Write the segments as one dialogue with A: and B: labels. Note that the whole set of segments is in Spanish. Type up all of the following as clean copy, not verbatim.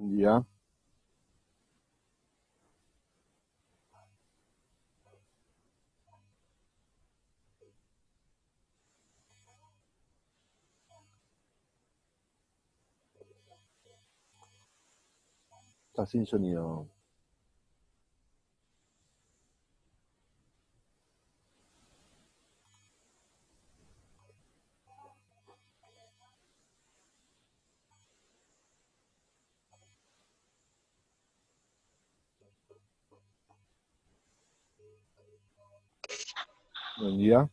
A: Ya, está sin sonido. Buen día.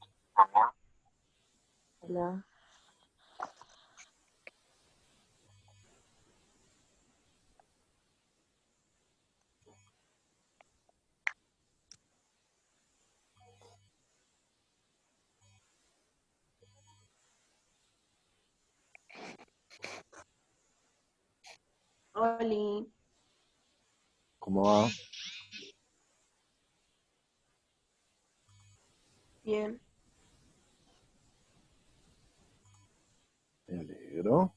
B: Hola, Oli,
A: ¿Cómo va?
B: bien.
A: Me alegro.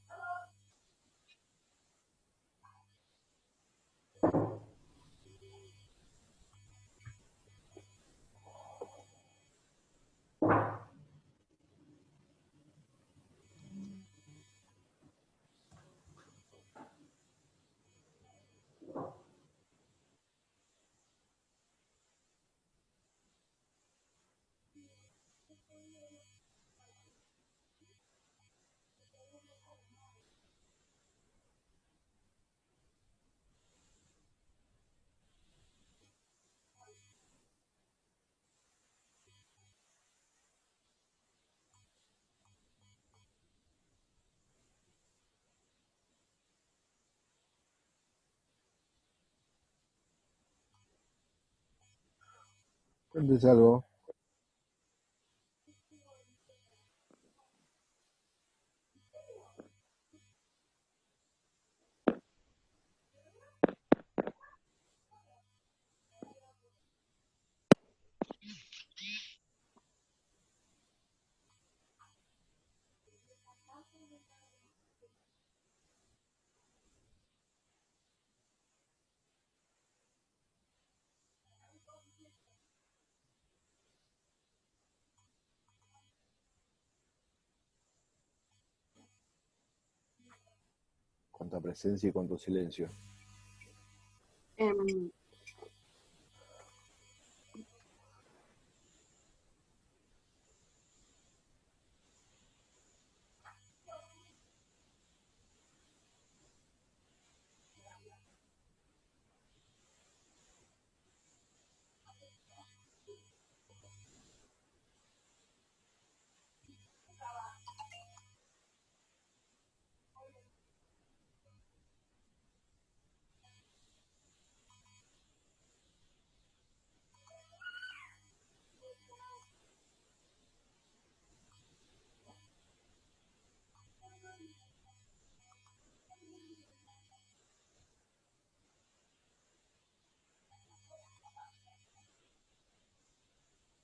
A: Cuéntese algo. Cuánta presencia y cuánto silencio.
B: Em,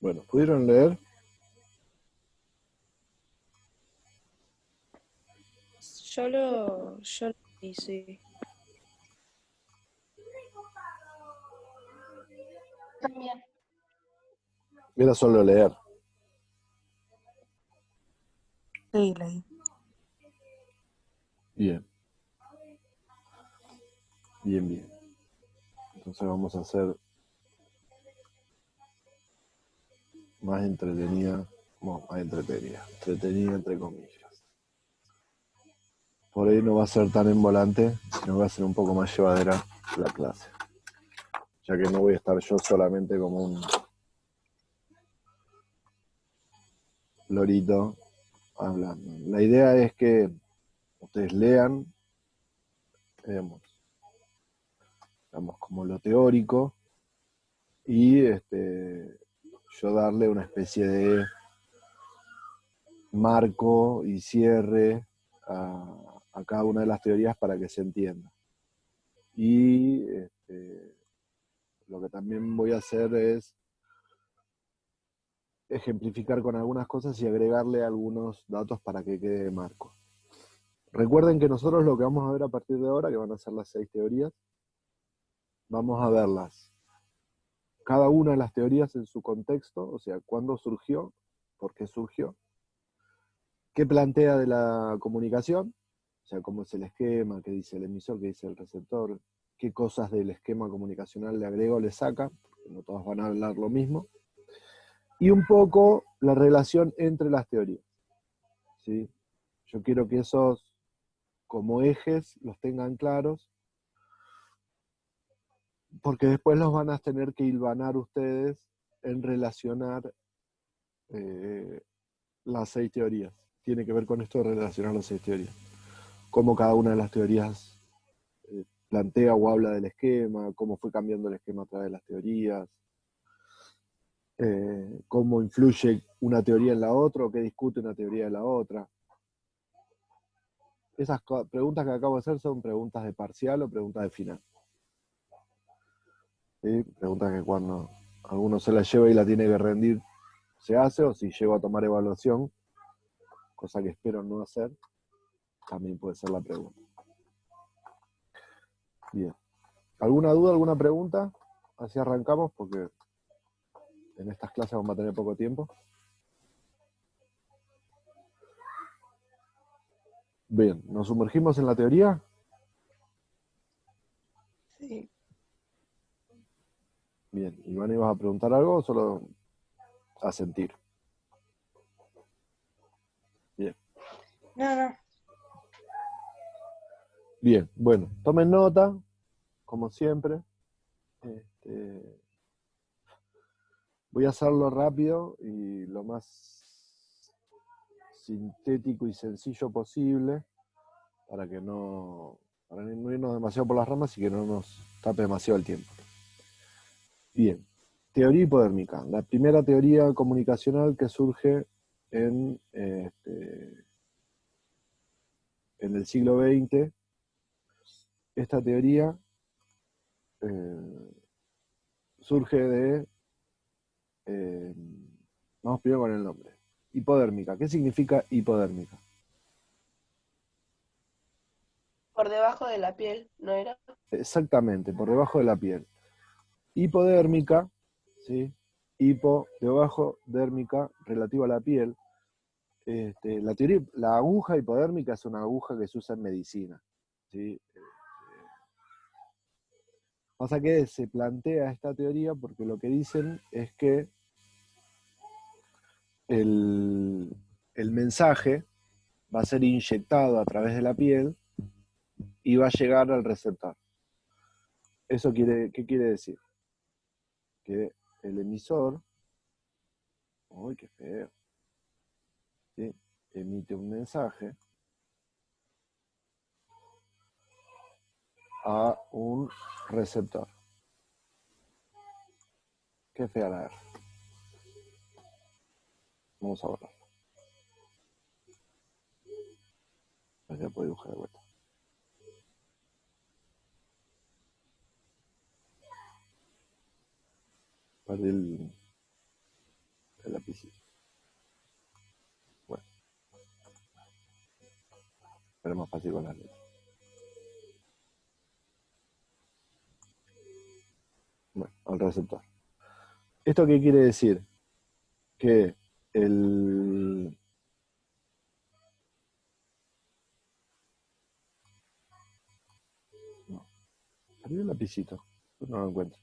A: Bueno, ¿pudieron leer?
B: yo lo hice. También.
A: Era solo leer.
B: Sí, leí.
A: Bien, bien, bien. Entonces vamos a hacer más entretenida. Bueno, más entretenida. Entretenida entre comillas. Por ahí no va a ser tan en volante, sino va a ser un poco más llevadera la clase. Ya que no voy a estar yo solamente como un lorito hablando. La idea es que ustedes lean, digamos, digamos como lo teórico, y yo darle una especie de marco y cierre a cada una de las teorías para que se entienda. Y lo que también voy a hacer es ejemplificar con algunas cosas y agregarle algunos datos para que quede marco. Recuerden que nosotros lo que vamos a ver a partir de ahora, que van a ser las 6 teorías, vamos a verlas, cada una de las teorías en su contexto, o sea, cuándo surgió, por qué surgió, qué plantea de la comunicación, o sea, cómo es el esquema, qué dice el emisor, qué dice el receptor, qué cosas del esquema comunicacional le agrega o le saca, porque no todas van a hablar lo mismo, y un poco la relación entre las teorías, ¿sí? Yo quiero que esos, como ejes, los tengan claros, porque después los van a tener que hilvanar ustedes en relacionar las 6 teorías. Tiene que ver con esto de relacionar las 6 teorías. Cómo cada una de las teorías plantea o habla del esquema, cómo fue cambiando el esquema a través de las teorías, cómo influye una teoría en la otra o qué discute una teoría de la otra. Esas preguntas que acabo de hacer son preguntas de parcial o preguntas de final. ¿Sí? Preguntas que cuando alguno se la lleva y la tiene que rendir se hace, o si llego a tomar evaluación, cosa que espero no hacer, también puede ser la pregunta. Bien. ¿Alguna duda, alguna pregunta? Así arrancamos porque en estas clases vamos a tener poco tiempo. Bien, ¿nos sumergimos en la teoría?
B: Sí.
A: Bien, Iván, ¿ibas a preguntar algo o solo a sentir? Bien.
B: No.
A: Bien, bueno, tomen nota, como siempre. Voy a hacerlo rápido y lo más sintético y sencillo posible para que para no irnos demasiado por las ramas y que no nos tape demasiado el tiempo. Bien, teoría hipodérmica. La primera teoría comunicacional que surge en el siglo XX. Esta teoría surge de, vamos primero con el nombre, hipodérmica. ¿Qué significa hipodérmica?
B: Por debajo de la piel, ¿no era?
A: Exactamente, por debajo de la piel. Hipodérmica, ¿sí? Hipo, debajo, dérmica, relativa a la piel. La aguja hipodérmica es una aguja que se usa en medicina, ¿sí? Pasa que se plantea esta teoría porque lo que dicen es que el mensaje va a ser inyectado a través de la piel y va a llegar al receptor. ¿Qué quiere decir? Que el emisor, ¡uy, qué feo! ¿Sí? Emite un mensaje a un receptor. Qué fea la R. Vamos a borrar. Ya puedo dibujar de vuelta. Perdí el lapicito. Bueno, pero es más fácil con las letras. Bueno, al receptor. ¿Esto qué quiere decir? Que el... No, perdí el lapicito. No lo encuentro.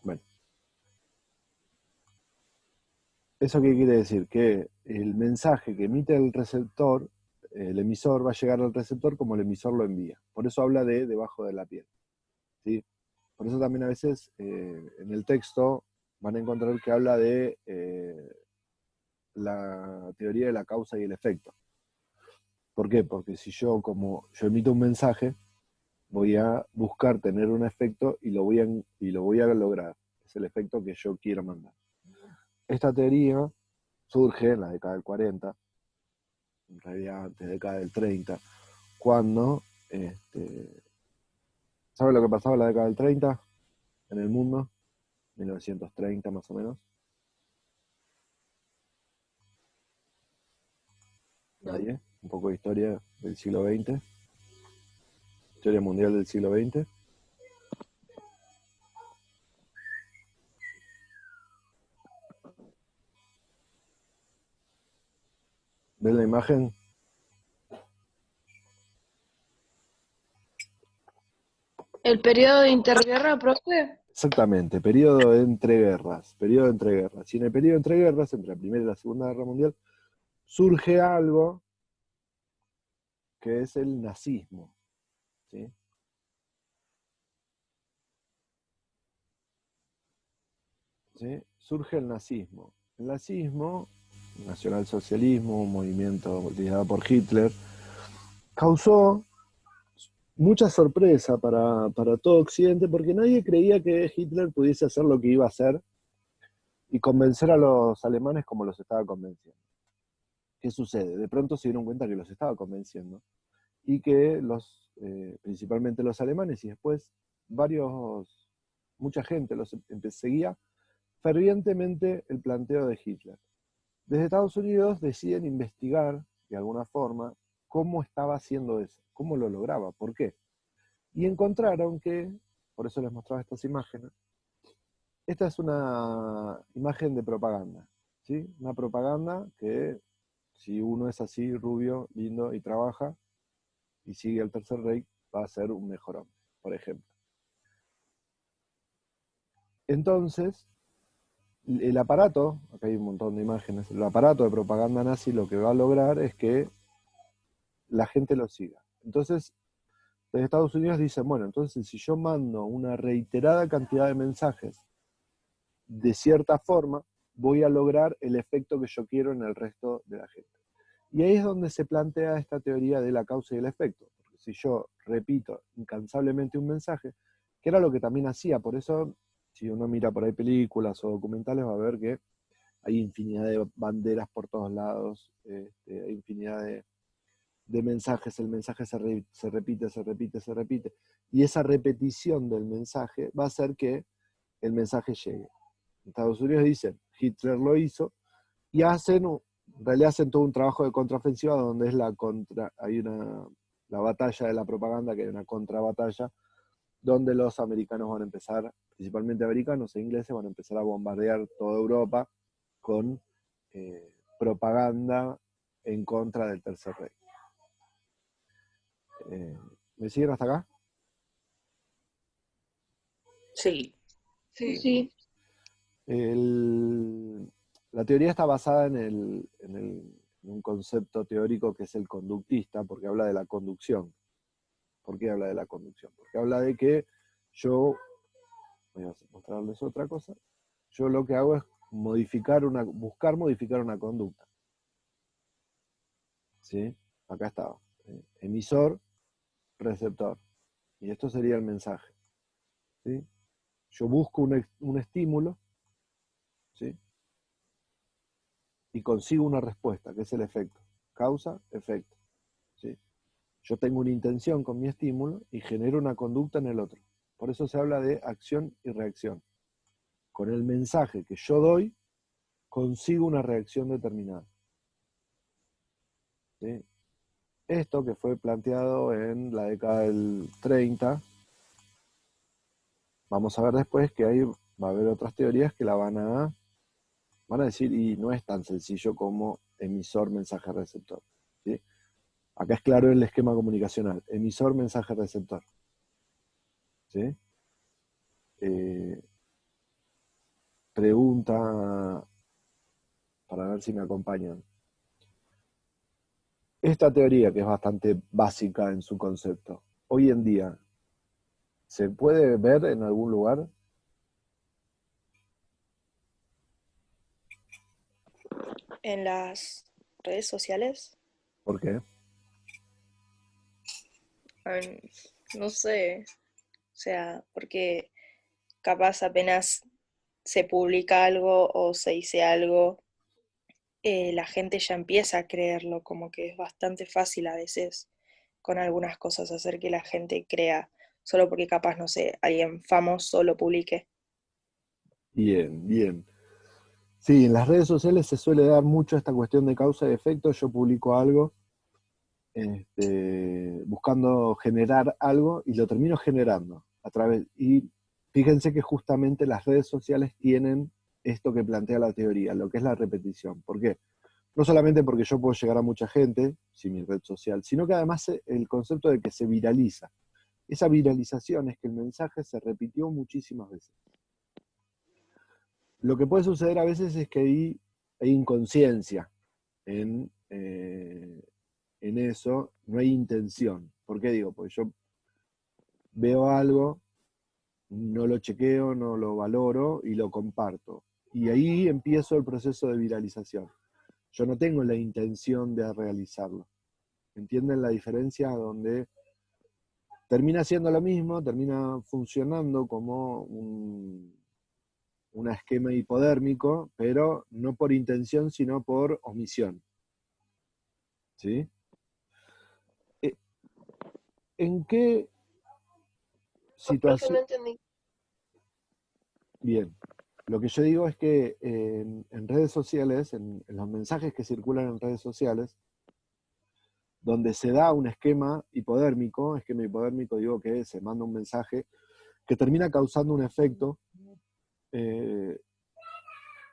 A: Bueno, ¿eso qué quiere decir? Que el mensaje que emite el receptor, el emisor va a llegar al receptor como el emisor lo envía. Por eso habla de debajo de la piel. ¿Sí? Por eso también a veces en el texto van a encontrar que habla de la teoría de la causa y el efecto. ¿Por qué? Porque si como yo emito un mensaje, voy a buscar tener un efecto y lo voy a lograr. Es el efecto que yo quiero mandar. Esta teoría surge en la década del 40, en realidad antes de la década del 30, cuando ¿Sabe lo que pasaba en la década del 30 en el mundo? 1930 más o menos. ¿Nadie? Un poco de historia del siglo XX. Historia mundial del siglo XX. ¿Ven la imagen?
B: ¿El periodo de interguerra, profe?
A: Exactamente, periodo de entreguerras. Periodo de entreguerras. Y en el periodo de entreguerras, entre la Primera y la Segunda Guerra Mundial, surge algo que es el nazismo. ¿Sí? ¿Sí? Surge el nazismo. El nazismo, nacionalsocialismo, un movimiento liderado por Hitler, causó mucha sorpresa para todo Occidente porque nadie creía que Hitler pudiese hacer lo que iba a hacer y convencer a los alemanes como los estaba convenciendo. ¿Qué sucede? De pronto se dieron cuenta que los estaba convenciendo y que principalmente los alemanes y después mucha gente los seguía fervientemente el planteo de Hitler. Desde Estados Unidos deciden investigar de alguna forma cómo estaba haciendo eso, cómo lo lograba, por qué. Y encontraron que, por eso les mostraba estas imágenes, esta es una imagen de propaganda, ¿sí? Una propaganda que si uno es así, rubio, lindo y trabaja y sigue al Tercer Reich, va a ser un mejor hombre, por ejemplo. Entonces, el aparato, acá hay un montón de imágenes, el aparato de propaganda nazi lo que va a lograr es que la gente lo siga. Entonces, desde Estados Unidos dicen, bueno, entonces si yo mando una reiterada cantidad de mensajes de cierta forma, voy a lograr el efecto que yo quiero en el resto de la gente. Y ahí es donde se plantea esta teoría de la causa y el efecto. Porque si yo repito incansablemente un mensaje, que era lo que también hacía, por eso si uno mira por ahí películas o documentales va a ver que hay infinidad de banderas por todos lados, hay infinidad de mensajes, el mensaje se repite, se repite, se repite, y esa repetición del mensaje va a hacer que el mensaje llegue. Estados Unidos dicen, Hitler lo hizo, y en realidad hacen todo un trabajo de contraofensiva donde es la batalla de la propaganda, que hay una contrabatalla, donde los americanos van a empezar, principalmente americanos e ingleses, van a empezar a bombardear toda Europa con propaganda en contra del Tercer Reich. ¿Me siguen hasta acá?
C: Sí.
B: Sí.
A: La teoría está basada en un concepto teórico que es el conductista, porque habla de la conducción. ¿Por qué habla de la conducción? Porque habla de que voy a mostrarles otra cosa, yo lo que hago es buscar modificar una conducta. ¿Sí? Acá estaba. Emisor, receptor. Y esto sería el mensaje. ¿Sí? Yo busco un estímulo, ¿sí? Y consigo una respuesta, que es el efecto. Causa, efecto. ¿Sí? Yo tengo una intención con mi estímulo y genero una conducta en el otro. Por eso se habla de acción y reacción. Con el mensaje que yo doy, consigo una reacción determinada. ¿Sí? Esto que fue planteado en la década del 30, vamos a ver después que ahí va a haber otras teorías que van a decir, y no es tan sencillo como emisor, mensaje, receptor. ¿Sí? Acá es claro el esquema comunicacional, emisor, mensaje, receptor. ¿Sí? Pregunta, para ver si me acompañan. Esta teoría, que es bastante básica en su concepto, hoy en día, ¿se puede ver en algún lugar?
C: En las redes sociales,
A: ¿Por qué?
C: no sé, o sea, porque capaz apenas se publica algo o se dice algo, la gente ya empieza a creerlo, como que es bastante fácil a veces con algunas cosas hacer que la gente crea solo porque capaz, no sé, alguien famoso lo publique.
A: Bien, bien. Sí, en las redes sociales se suele dar mucho esta cuestión de causa y efecto. Yo publico algo buscando generar algo y lo termino generando a través. Y fíjense que justamente las redes sociales tienen esto que plantea la teoría, lo que es la repetición. ¿Por qué? No solamente porque yo puedo llegar a mucha gente, sin mi red social, sino que además el concepto de que se viraliza. Esa viralización es que el mensaje se repitió muchísimas veces. Lo que puede suceder a veces es que hay inconsciencia en eso, no hay intención. ¿Por qué digo? Porque yo veo algo, no lo chequeo, no lo valoro y lo comparto. Y ahí empiezo el proceso de viralización. Yo no tengo la intención de realizarlo. ¿Entienden la diferencia? Donde termina siendo lo mismo, termina funcionando como un esquema hipodérmico, pero no por intención, sino por omisión. ¿Sí? ¿En qué
B: Profe,
A: situación?
B: no entendí.
A: Bien. Lo que yo digo es que en redes sociales, en los mensajes que circulan en redes sociales, donde se da un esquema hipodérmico digo que se manda un mensaje que termina causando un efecto eh,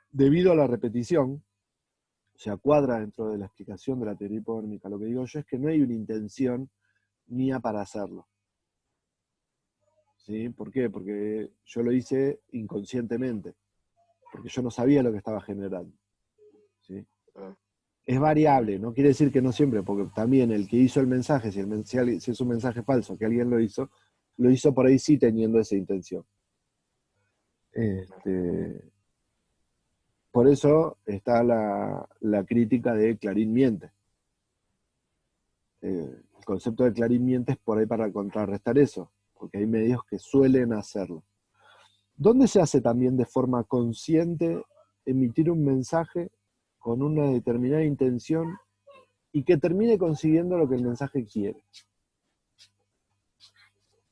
A: debido a la repetición, o sea, cuadra dentro de la explicación de la teoría hipodérmica. Lo que digo yo es que no hay una intención mía para hacerlo. ¿Sí? ¿Por qué? Porque yo lo hice inconscientemente, porque yo no sabía lo que estaba generando. ¿Sí? Es variable, no quiere decir que no siempre, porque también el que hizo el mensaje, si es un mensaje falso, que alguien lo hizo por ahí sí teniendo esa intención. Por eso está la crítica de Clarín miente. El concepto de Clarín miente es por ahí para contrarrestar eso, porque hay medios que suelen hacerlo. ¿Dónde se hace también de forma consciente emitir un mensaje con una determinada intención y que termine consiguiendo lo que el mensaje quiere?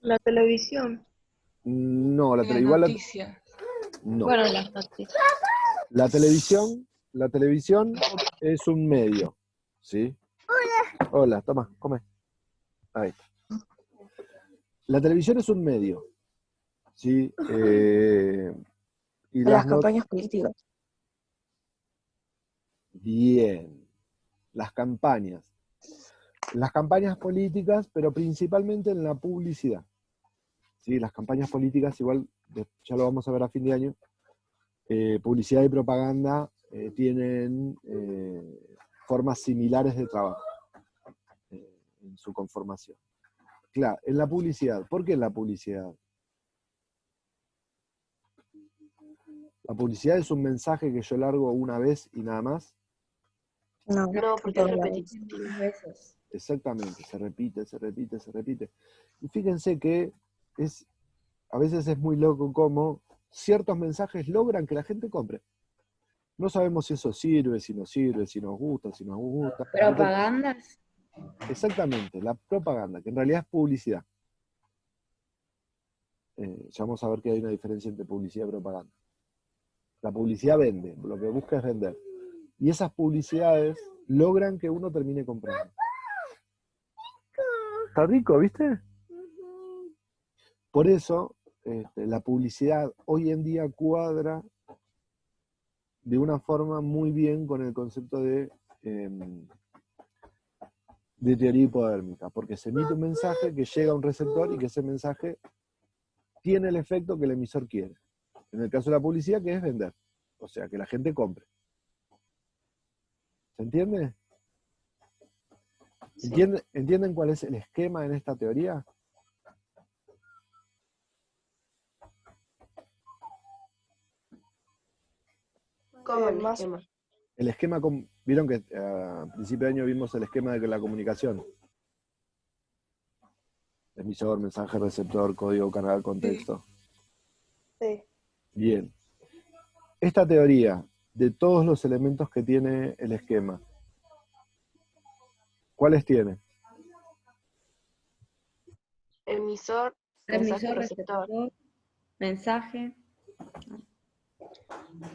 B: La televisión.
A: No,
D: Las noticias.
A: no.
B: Bueno, las noticias.
A: La televisión es un medio, ¿sí? Hola, toma, come. Ahí está. La televisión es un medio, ¿sí? Y
E: Las campañas políticas.
A: Bien, las campañas. Las campañas políticas, pero principalmente en la publicidad. ¿Sí? Las campañas políticas, igual, ya lo vamos a ver a fin de año, publicidad y propaganda tienen formas similares de trabajo en su conformación. Claro, en la publicidad. ¿Por qué en la publicidad? La publicidad es un mensaje que yo largo una vez y nada más.
E: No,
B: No, porque es
E: todas las
B: repetitivo.
E: veces.
A: Exactamente, se repite, se repite, se repite. Y fíjense que a veces es muy loco cómo ciertos mensajes logran que la gente compre. No sabemos si eso sirve, si no sirve, si nos gusta, si nos gusta.
E: ¿Propagandas?
A: Exactamente, la propaganda, que en realidad es publicidad. Ya vamos a ver que hay una diferencia entre publicidad y propaganda. La publicidad vende, lo que busca es vender. Y esas publicidades logran que uno termine comprando. Está rico, ¿viste? Por eso, la publicidad hoy en día cuadra de una forma muy bien con el concepto de teoría hipodérmica, porque se emite un mensaje que llega a un receptor y que ese mensaje tiene el efecto que el emisor quiere. En el caso de la publicidad, que es vender. O sea, que la gente compre. ¿Se entiende?
B: Sí.
A: ¿Entienden cuál es el esquema en esta teoría?
B: ¿Cómo el
C: Más-
B: esquema?
A: El esquema, vieron que a principio de año vimos el esquema de la comunicación. Emisor, mensaje, receptor, código, canal, contexto.
C: Sí.
A: Bien. Esta teoría, de todos los elementos que tiene el esquema, ¿cuáles tiene?
B: Emisor,
E: Emisor,
B: receptor.
E: receptor, mensaje.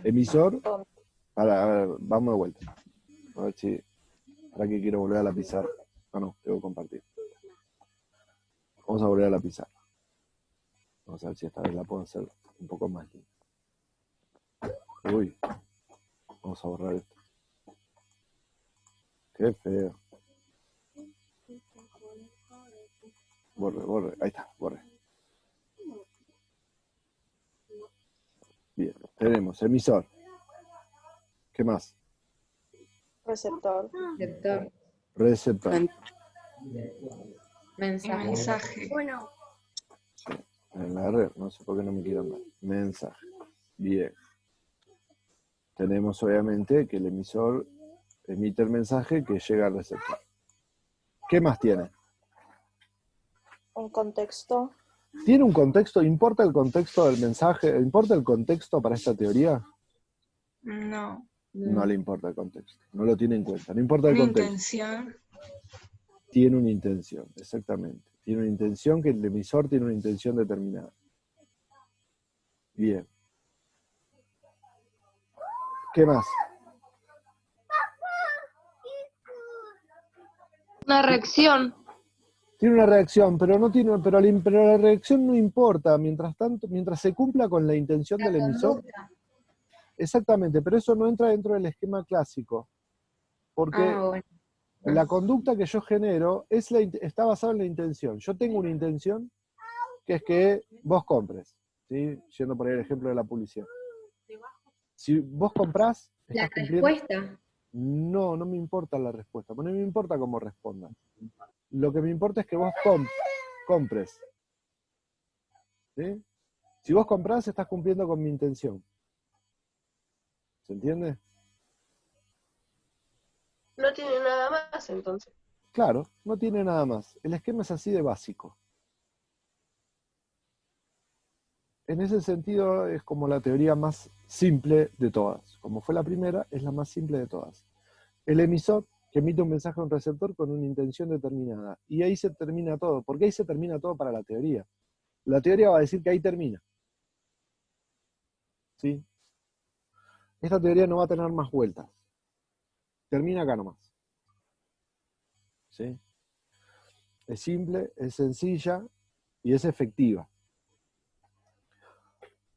A: Emisor,
C: Oh,
A: a ver, vamos de vuelta. A ver si, ahora que quiero volver a la pizarra. Ah, no, tengo que compartir. Vamos a volver a la pizarra. Vamos a ver si esta vez la puedo hacer un poco más linda. Uy, vamos a borrar esto. Qué feo. Borre, ahí está, borre. Bien, tenemos emisor. ¿Qué más?
C: receptor.
E: Receptor.
A: Receptor.
E: Mensaje.
B: Mensaje.
A: Sí, en la red, no sé por qué no me quieren dar. Mensaje. Bien. Tenemos obviamente que el emisor emite el mensaje que llega al receptor. ¿Qué más tiene?
C: Un contexto.
A: ¿Tiene un contexto? ¿Importa el contexto del mensaje? ¿Importa el contexto para esta teoría?
B: No.
A: No le importa el contexto. No lo tiene en cuenta. No importa el
B: Una
A: contexto.
B: intención.
A: Tiene una intención, exactamente. Tiene una intención que el emisor tiene una intención determinada. Bien. ¿Qué más?
B: Una reacción.
A: Tiene una reacción, pero no tiene, pero la reacción no importa, mientras tanto, mientras se cumpla con la intención del
E: La
A: emisor.
E: conducta.
A: Exactamente, pero eso no entra dentro del esquema clásico, porque
E: Bueno.
A: la conducta que yo genero está basada en la intención. Yo tengo una intención que es que vos compres, ¿sí? Yendo por ahí el ejemplo de la publicidad. Si vos comprás,
E: La
A: estás cumpliendo.
E: respuesta.
A: No, no me importa la respuesta, no me importa cómo respondas. Lo que me importa es que vos compres. ¿Sí? Si vos comprás, estás cumpliendo con mi intención. ¿Se entiende?
B: No tiene nada más entonces.
A: Claro, no tiene nada más. El esquema es así de básico. En ese sentido es como la teoría más simple de todas. Como fue la primera, es la más simple de todas. El emisor que emite un mensaje a un receptor con una intención determinada. Y ahí se termina todo. ¿Por qué ahí se termina todo para la teoría? La teoría va a decir que ahí termina. ¿Sí? Esta teoría no va a tener más vueltas. Termina acá nomás. ¿Sí? Es simple, es sencilla y es efectiva.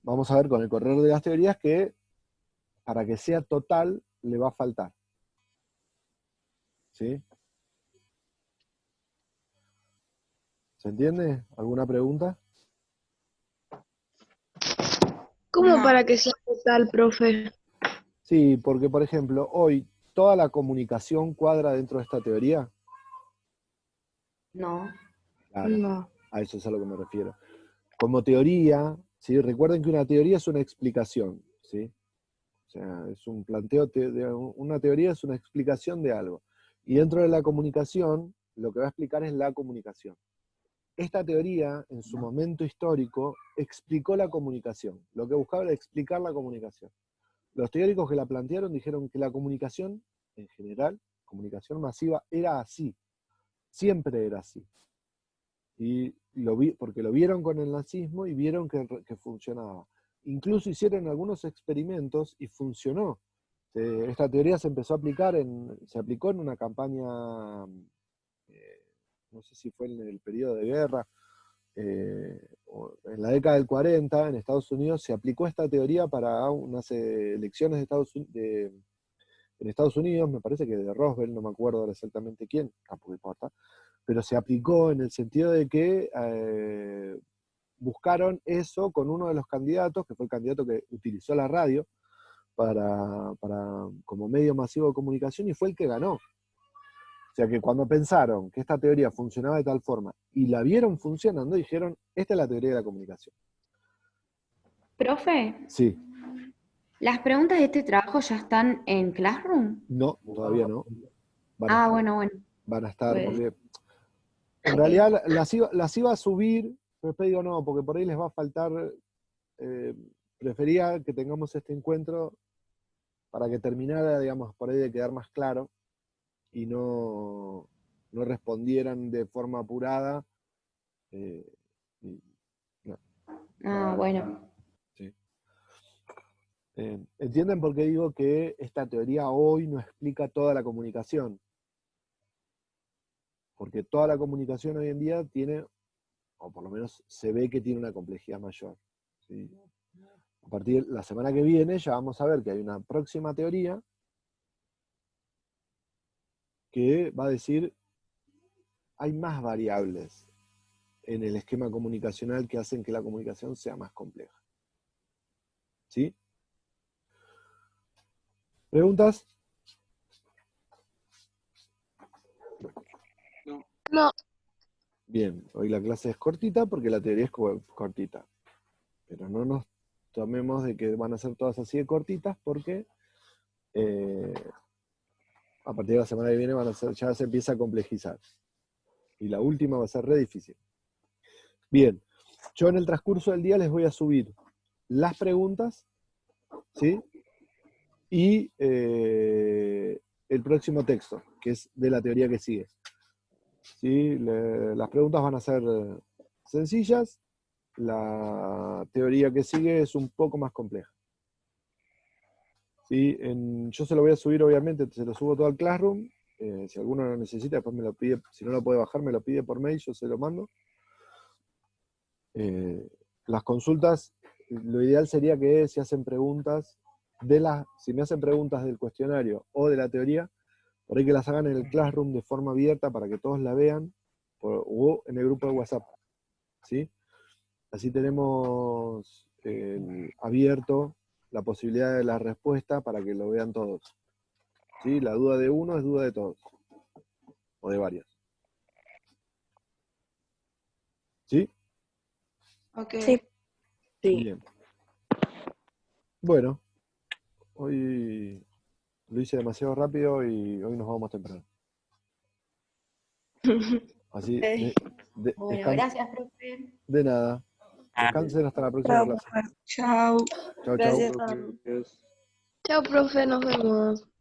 A: Vamos a ver con el correr de las teorías que para que sea total le va a faltar. ¿Sí? ¿Se entiende? ¿Alguna pregunta?
B: ¿Cómo
E: No.
B: para que sea total, profe?
A: Sí, porque por ejemplo, hoy toda la comunicación cuadra dentro de esta teoría.
E: No.
A: Claro,
B: No.
A: a eso es a lo que me refiero. Como teoría, ¿sí? Recuerden que una teoría es una explicación, ¿sí? O sea, es un planteo, una teoría es una explicación de algo. Y dentro de la comunicación, lo que va a explicar es la comunicación. Esta teoría, en su momento histórico, explicó la comunicación. Lo que buscaba era explicar la comunicación. Los teóricos que la plantearon dijeron que la comunicación, en general, comunicación masiva, era así. Siempre era así. Y porque lo vieron con el nazismo y vieron que funcionaba. Incluso hicieron algunos experimentos y funcionó. Esta teoría se empezó a aplicar, se aplicó en una campaña, no sé si fue en el periodo de guerra, o en la década del 40 en Estados Unidos se aplicó esta teoría para unas elecciones en Estados Unidos, me parece que de Roosevelt, no me acuerdo ahora exactamente quién, tampoco importa, pero se aplicó en el sentido de que buscaron eso con uno de los candidatos, que fue el candidato que utilizó la radio como medio masivo de comunicación y fue el que ganó. O sea que cuando pensaron que esta teoría funcionaba de tal forma y la vieron funcionando, dijeron, esta es la teoría de la comunicación.
E: Profe,
A: Sí,
E: ¿las preguntas de este trabajo ya están en Classroom?
A: no, todavía no. Van a estar,
E: Bueno.
A: van a estar
E: Pues,
A: porque en realidad las iba a subir, pero después digo no, porque por ahí les va a faltar, prefería que tengamos este encuentro para que terminara, digamos, por ahí de quedar más claro y no respondieran de forma apurada, y
E: Ah, bueno.
A: ¿Sí? ¿Entienden por qué digo que esta teoría hoy no explica toda la comunicación? Porque toda la comunicación hoy en día tiene, o por lo menos se ve que tiene una complejidad mayor. ¿Sí? A partir de la semana que viene ya vamos a ver que hay una próxima teoría que va a decir hay más variables en el esquema comunicacional que hacen que la comunicación sea más compleja. ¿Sí? ¿Preguntas?
B: No,
A: Bien, hoy la clase es cortita porque la teoría es cortita. Pero no nos tomemos de que van a ser todas así de cortitas porque a partir de la semana que viene ya se empieza a complejizar. Y la última va a ser re difícil. Bien, yo en el transcurso del día les voy a subir las preguntas, ¿sí? Y el próximo texto, que es de la teoría que sigue. ¿Sí? Las preguntas van a ser sencillas, la teoría que sigue es un poco más compleja. ¿Sí? Yo se lo voy a subir, obviamente, se lo subo todo al Classroom. Si alguno lo necesita, después me lo pide. Si no lo puede bajar, me lo pide por mail, yo se lo mando. Las consultas, lo ideal sería que si hacen preguntas, si me hacen preguntas del cuestionario o de la teoría, por ahí que las hagan en el Classroom de forma abierta para que todos la vean, o en el grupo de WhatsApp. ¿Sí? Así tenemos abierto la posibilidad de la respuesta para que lo vean todos. ¿Sí? La duda de uno es duda de todos. O de varios. ¿Sí?
B: ok.
C: Sí.
A: Bien. Bueno, hoy lo hice demasiado rápido y hoy nos vamos temprano. Así,
E: Bueno, gracias, profe.
A: de nada. Descansen hasta la próxima
C: Chao,
A: clase.
C: profe.
B: Chao.
A: Chau, chau.
C: Gracias.
D: Dios.
B: Chao, profe, nos vemos.